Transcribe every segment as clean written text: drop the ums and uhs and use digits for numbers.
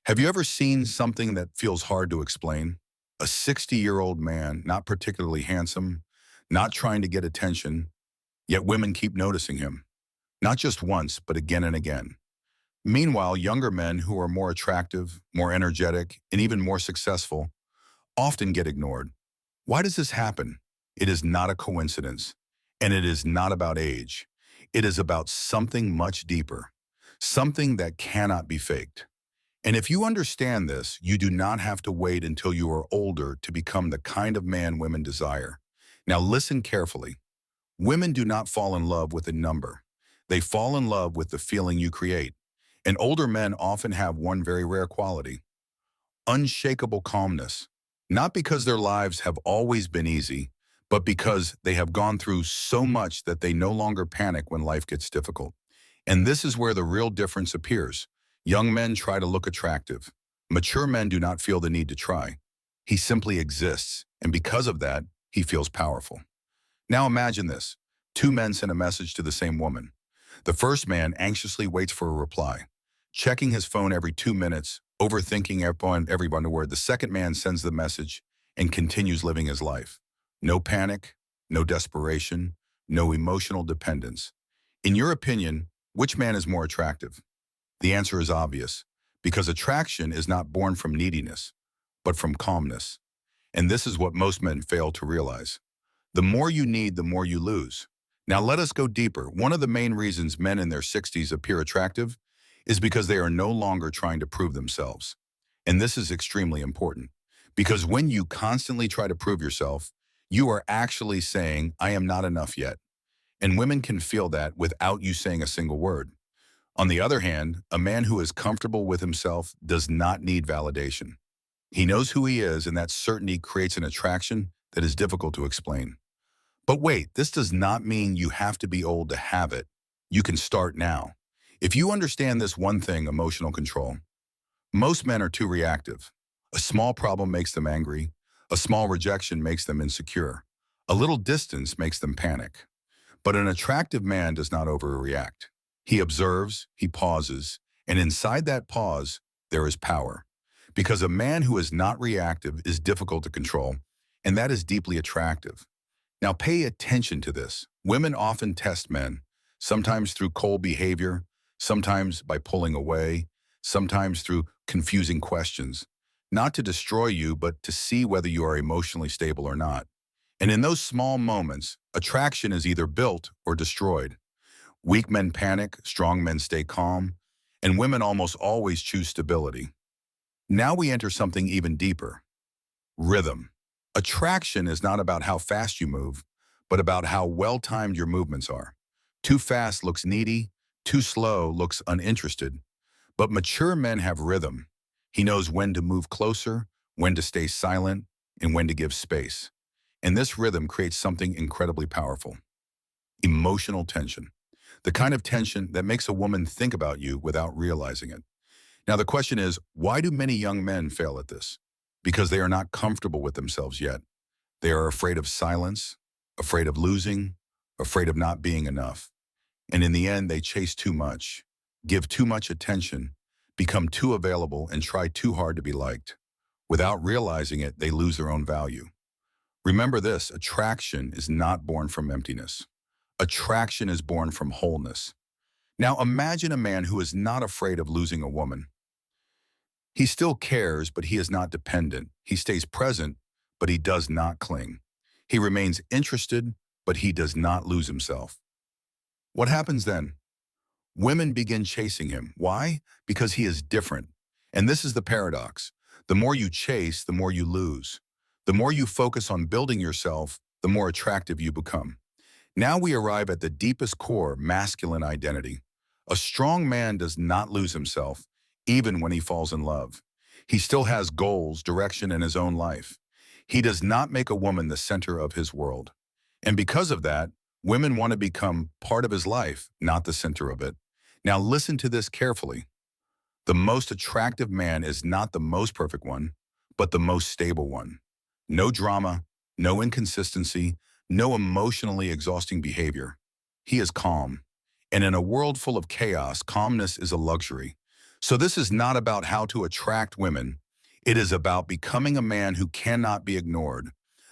Have you ever seen something that feels hard to explain? A 60-year-old man, not particularly handsome, not trying to get attention, yet women keep noticing him. Not just once, but again and again. Meanwhile, younger men who are more attractive, more energetic, and even more successful often get ignored. Why does this happen? It is not a coincidence, and it is not about age. It is about something much deeper, something that cannot be faked. And if you understand this, you do not have to wait until you are older to become the kind of man women desire. Now listen carefully. Women do not fall in love with a number. They fall in love with the feeling you create. And older men often have one very rare quality: unshakable calmness. Not because their lives have always been easy, but because they have gone through so much that they no longer panic when life gets difficult. And this is where the real difference appears. Young men try to look attractive. Mature men do not feel the need to try. He simply exists, and because of that, he feels powerful. Now imagine this. Two men send a message to the same woman. The first man anxiously waits for a reply, checking his phone every 2 minutes, overthinking every word. The second man sends the message and continues living his life. No panic, no desperation, no emotional dependence. In your opinion, which man is more attractive? The answer is obvious, because attraction is not born from neediness, but from calmness. And this is what most men fail to realize. The more you need, the more you lose. Now let us go deeper. One of the main reasons men in their 60s appear attractive is because they are no longer trying to prove themselves. And this is extremely important, because when you constantly try to prove yourself, you are actually saying, "I am not enough yet." And women can feel that without you saying a single word. On the other hand, a man who is comfortable with himself does not need validation. He knows who he is, and that certainty creates an attraction that is difficult to explain. But wait, this does not mean you have to be old to have it. You can start now. If you understand this one thing, emotional control. Most men are too reactive. A small problem makes them angry. A small rejection makes them insecure. A little distance makes them panic. But an attractive man does not overreact. He observes, he pauses, and inside that pause, there is power. Because a man who is not reactive is difficult to control, and that is deeply attractive. Now pay attention to this. Women often test men, sometimes through cold behavior, sometimes by pulling away, sometimes through confusing questions, not to destroy you, but to see whether you are emotionally stable or not. And in those small moments, attraction is either built or destroyed. Weak men panic, strong men stay calm, and women almost always choose stability. Now we enter something even deeper: rhythm. Attraction is not about how fast you move, but about how well-timed your movements are. Too fast looks needy, too slow looks uninterested. But mature men have rhythm. He knows when to move closer, when to stay silent, and when to give space. And this rhythm creates something incredibly powerful: emotional tension. The kind of tension that makes a woman think about you without realizing it. Now the question is, why do many young men fail at this? Because they are not comfortable with themselves yet. They are afraid of silence, afraid of losing, afraid of not being enough. And in the end, they chase too much, give too much attention, become too available, and try too hard to be liked. Without realizing it, they lose their own value. Remember this: attraction is not born from emptiness. Attraction is born from wholeness. Now imagine a man who is not afraid of losing a woman. He still cares, but he is not dependent. He stays present, but he does not cling. He remains interested, but he does not lose himself. What happens then? Women begin chasing him. Why? Because he is different. And this is the paradox. The more you chase, the more you lose. The more you focus on building yourself, the more attractive you become. Now we arrive at the deepest core: masculine identity. A strong man does not lose himself, even when he falls in love. He still has goals, direction in his own life. He does not make a woman the center of his world. And because of that, women want to become part of his life, not the center of it. Now listen to this carefully. The most attractive man is not the most perfect one, but the most stable one. No drama, no inconsistency, no emotionally exhausting behavior. He is calm. And in a world full of chaos, calmness is a luxury. So this is not about how to attract women. It is about becoming a man who cannot be ignored,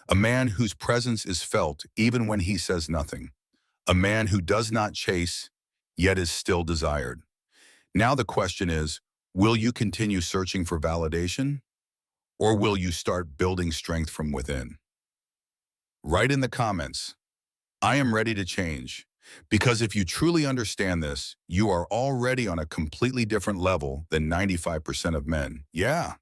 a man whose presence is felt even when he says nothing, a man who does not chase, yet is still desired. Now the question is, will you continue searching for validation, or will you start building strength from within? Write in the comments, I am ready to change. Because if you truly understand this, you are already on a completely different level than 95% of men. Yeah.